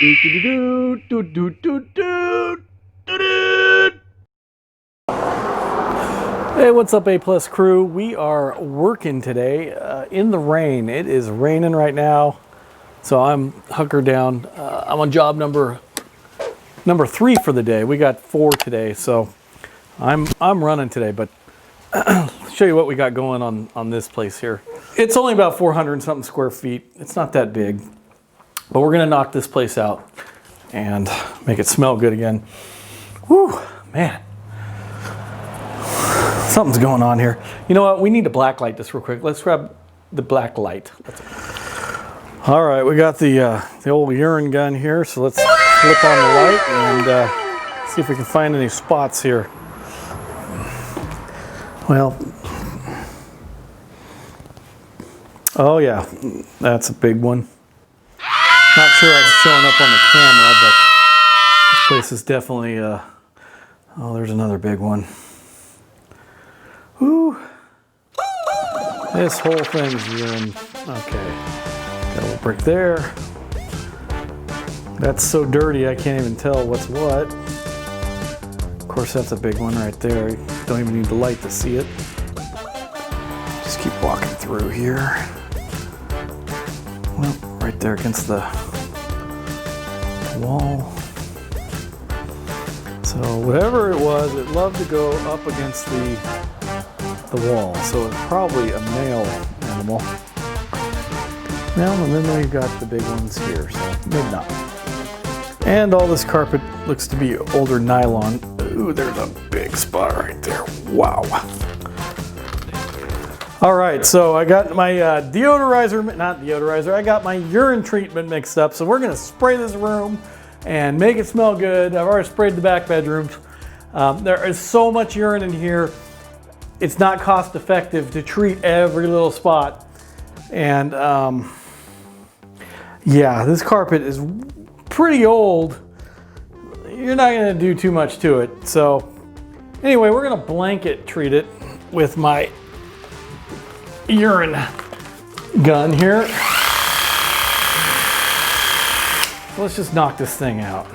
Hey, what's up, A Plus crew? We are working today in the rain. It is raining right now, so I'm hunkered down. I'm on job number 3 for the day. We got 4 today, so I'm running today. But show you what we got going on this place here. It's only about 400 and something square feet. It's not that big, but we're gonna knock this place out and make it smell good again. Whew, man. Something's going on here. You know what? We need to blacklight this real quick. Let's grab the black light. All right, we got the old urine gun here, so let's flip on the light and see if we can find any spots here. Well, oh yeah, that's a big one. Not sure it's showing up on the camera, but this place is definitely, oh, there's another big one. Woo! This whole thing's urine. Okay, got a little brick there. That's so dirty I can't even tell what's what. Of course, that's a big one right there. You don't even need the light to see it. Just keep walking through here. Well, right there against the wall. So whatever it was, it loved to go up against the wall. So it's probably a male animal. Well, and then we've got the big ones here, so maybe not. And all this carpet looks to be older nylon. Ooh, there's a big spot right there. Wow. All right, so I got my I got my urine treatment mixed up. So we're gonna spray this room and make it smell good. I've already sprayed the back bedrooms. There is so much urine in here. It's not cost effective to treat every little spot. And yeah, this carpet is pretty old. You're not gonna do too much to it. So anyway, we're gonna blanket treat it with my urine gun here. Let's just knock this thing out.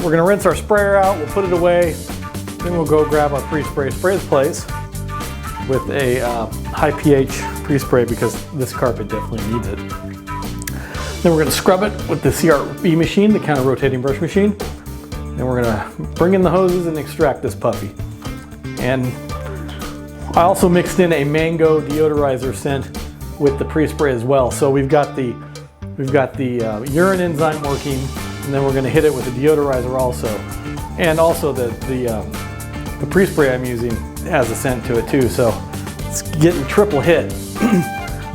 We're gonna rinse our sprayer out, we'll put it away, then we'll go grab our pre-spray, spray this place with a high pH pre-spray because this carpet definitely needs it. Then we're gonna scrub it with the CRB machine, the counter rotating brush machine. Then we're gonna bring in the hoses and extract this puppy. And I also mixed in a mango deodorizer scent with the pre-spray as well. So we've got the urine enzyme working, and then we're going to hit it with the deodorizer also. And also the pre-spray I'm using has a scent to it too, so it's getting triple hit.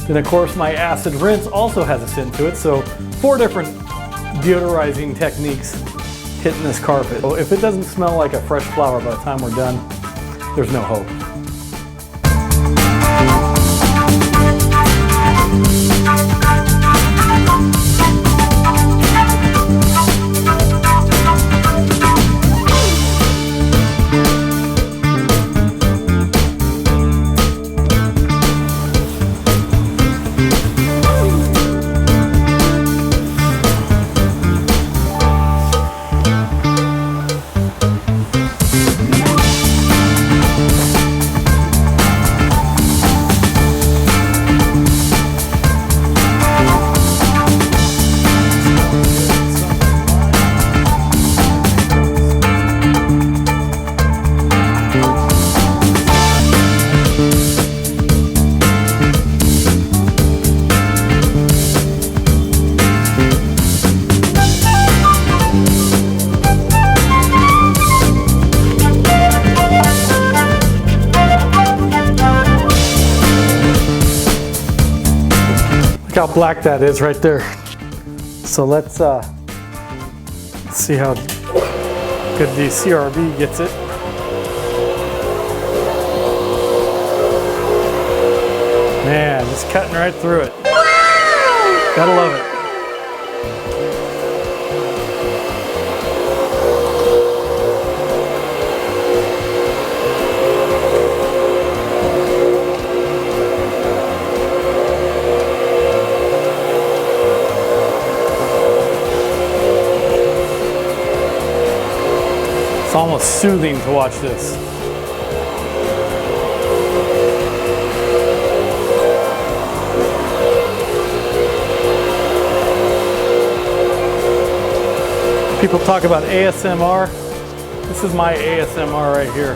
Then of course my acid rinse also has a scent to it, so 4 different deodorizing techniques hitting this carpet. So if it doesn't smell like a fresh flower by the time we're done, there's no hope. Look how black that is right there. So let's see how good the CRB gets it. Man, it's cutting right through it. Gotta love it. It's almost soothing to watch this. People talk about ASMR. This is my ASMR right here.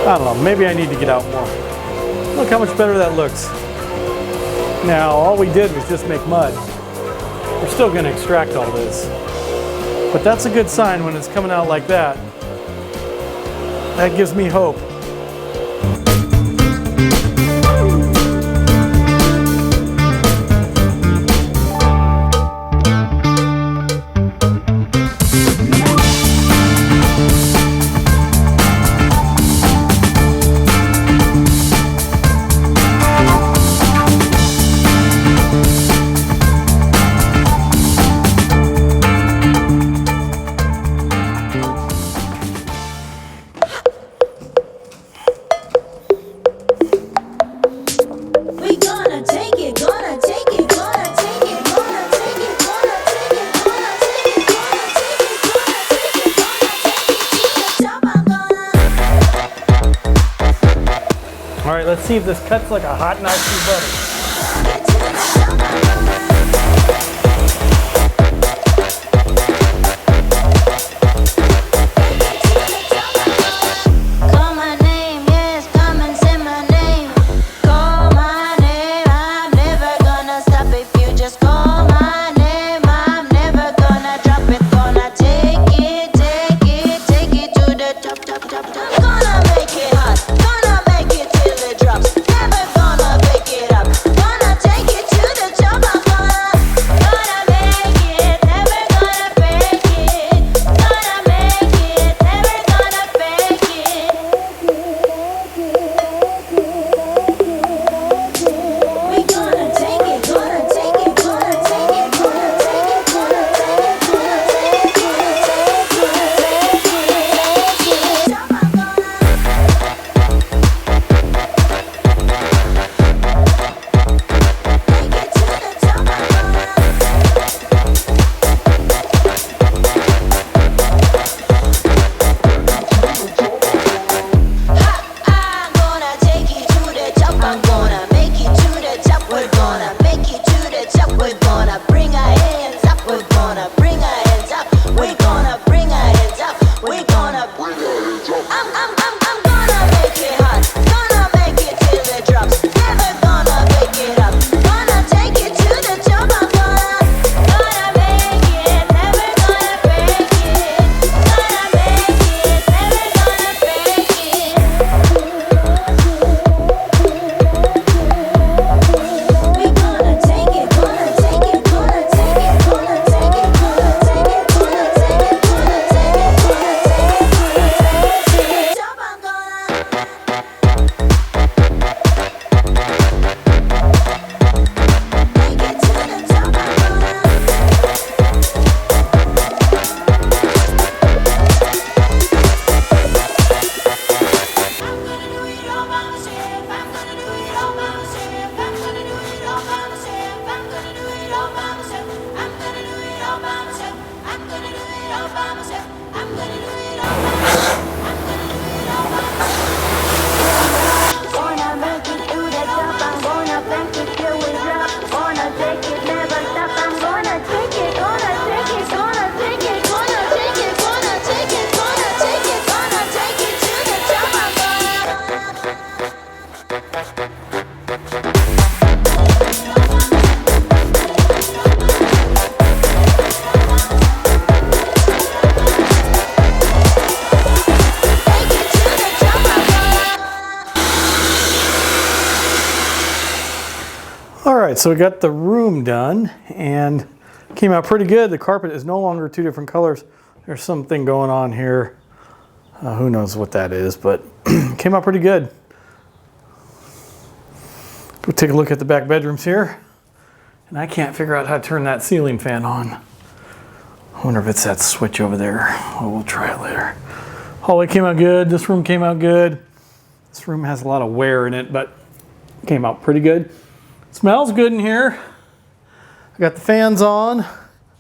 I don't know, maybe I need to get out more. Look how much better that looks. Now, all we did was just make mud. We're still going to extract all this. But that's a good sign when it's coming out like that. That gives me hope. All right, let's see if this cuts like a hot knife through butter. Gonna make it hot, gonna bake it up, gonna take it to the top. All right, so we got the room done and came out pretty good. The carpet is no longer two different colors. There's something going on here. Who knows what that is, but came out pretty good. Go take a look at the back bedrooms here. And I can't figure out how to turn that ceiling fan on. I wonder if it's that switch over there. Well, we'll try it later. Hallway came out good. This room came out good. This room has a lot of wear in it, but came out pretty good. Smells good in here. I got the fans on.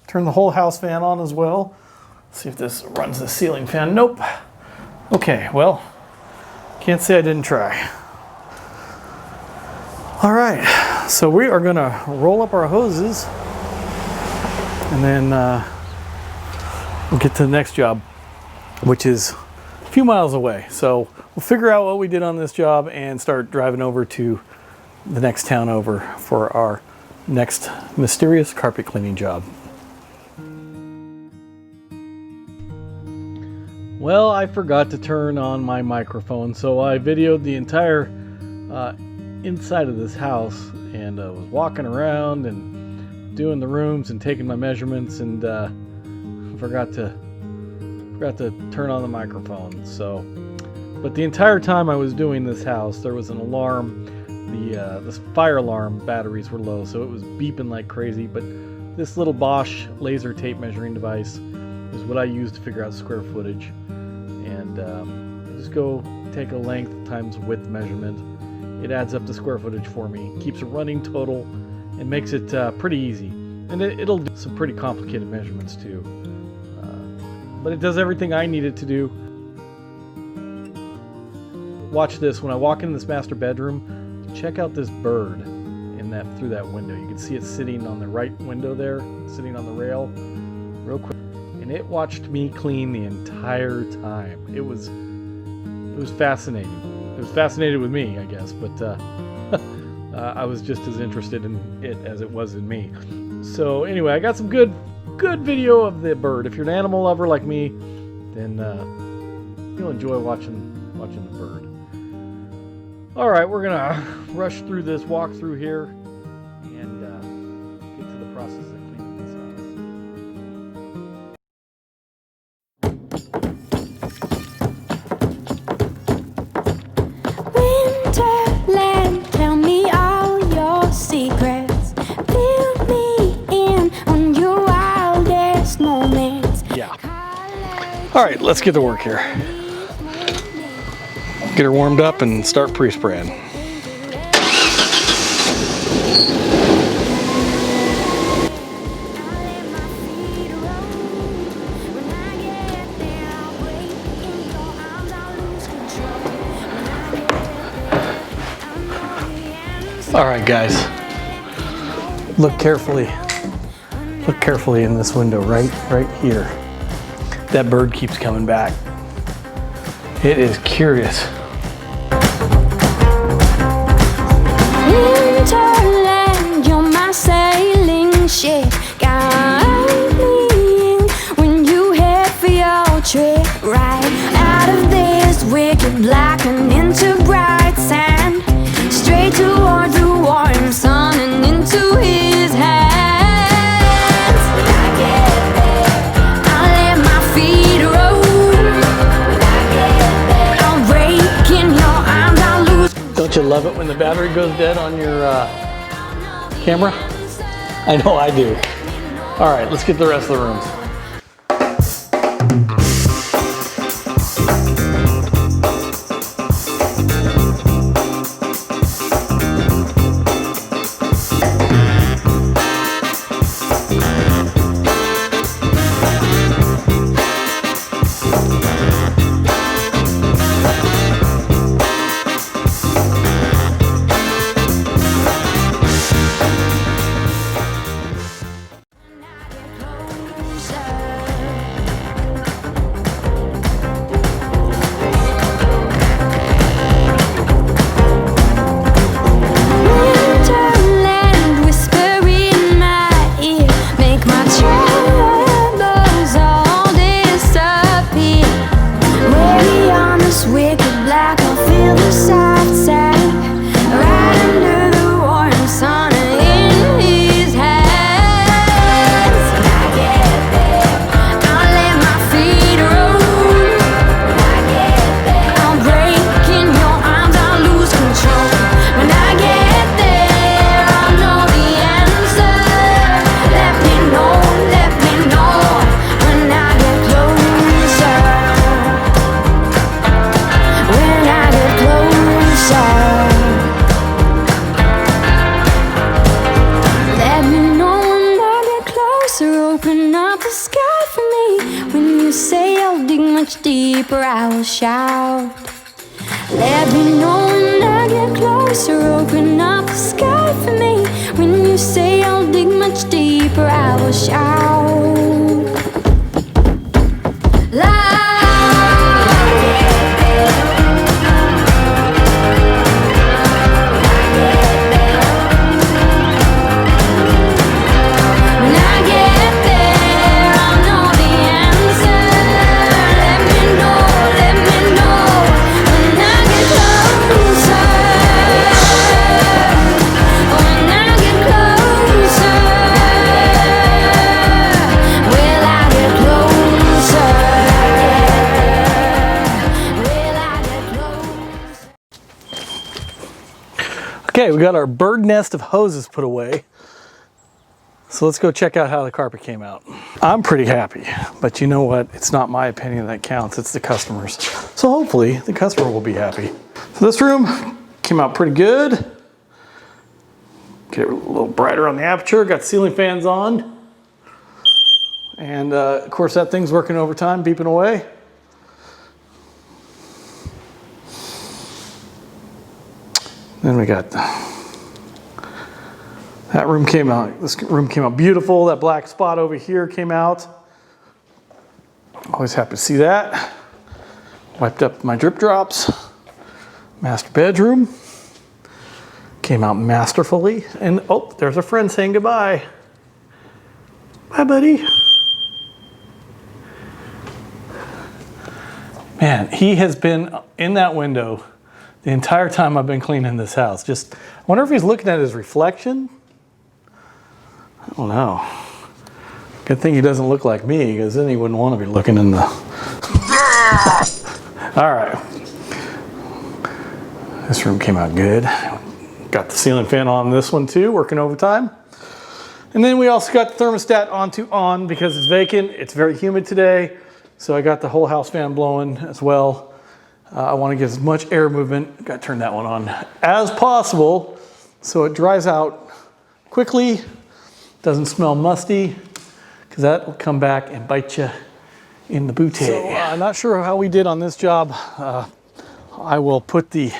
Turn the whole house fan on as well. Let's see if this runs the ceiling fan. Nope. Okay, well, can't say I didn't try. All right, so we are gonna roll up our hoses and then we'll get to the next job, which is a few miles away. So we'll figure out what we did on this job and start driving over to the next town over for our next mysterious carpet cleaning job. Well, I forgot to turn on my microphone, so I videoed the entire inside of this house, and was walking around and doing the rooms and taking my measurements, and forgot to turn on the microphone. So, but the entire time I was doing this house, there was an alarm. The fire alarm batteries were low, so it was beeping like crazy. But this little Bosch laser tape measuring device is what I use to figure out square footage, and I just go take a length times width measurement. It adds up the square footage for me, keeps it running total, and makes it pretty easy. And it'll do some pretty complicated measurements too. But it does everything I need it to do. Watch this. When I walk in this master bedroom, check out this bird through that window. You can see it sitting on the right window there, sitting on the rail, real quick. And it watched me clean the entire time. It was fascinating. It was fascinated with me, I guess, but I was just as interested in it as it was in me. So anyway, I got some good video of the bird. If you're an animal lover like me, then you'll enjoy watching the bird. All right, we're gonna rush through this walkthrough here and get to the process of cleaning this house. Winterland, tell me all your secrets. Fill me in on your wildest moments. Yeah. All right, let's get to work here. Get her warmed up and start pre-spraying. All right, guys, look carefully in this window right here. That bird keeps coming back. It is curious. Winterland, you're my sailing ship. Guide me in when you head for your trip. Right out of this wicked black and into bright sand. Straight toward the warm sun and into his hands. When I get there, I'll let my feet roll. When I get there, I'll break in your arms, I'll lose. Don't you love it when the battery goes dead on your camera? I know I do. All right, let's get the rest of the rooms. will shout. Let me know when I get closer. Open up the sky for me. When you say I'll dig much deeper, I will shout. Okay, we got our bird nest of hoses put away. So let's go check out how the carpet came out. I'm pretty happy, but you know what? It's not my opinion that counts, it's the customer's. So hopefully the customer will be happy. So this room came out pretty good. Get a little brighter on the aperture, got ceiling fans on. And of course that thing's working overtime, beeping away. Then we got that room came out. This room came out beautiful. That black spot over here came out. Always happy to see that. Wiped up my drip drops. Master bedroom came out masterfully. And oh, there's a friend saying goodbye. Bye, buddy. Man, he has been in that window the entire time I've been cleaning this house. Just, I wonder if he's looking at his reflection. I don't know. Good thing he doesn't look like me, because then he wouldn't want to be looking in the... All right. This room came out good. Got the ceiling fan on this one too, working overtime. And then we also got the thermostat on because it's vacant. It's very humid today. So I got the whole house fan blowing as well. I want to get as much air movement, got to turn that one on, as possible so it dries out quickly, doesn't smell musty, because that will come back and bite you in the booty. So I'm not sure how we did on this job. I will put the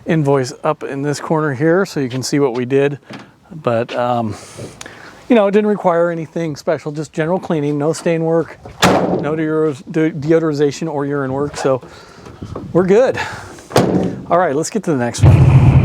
invoice up in this corner here so you can see what we did. But, you know, it didn't require anything special, just general cleaning, no stain work, no deodorization or urine work. So we're good. All right, let's get to the next one.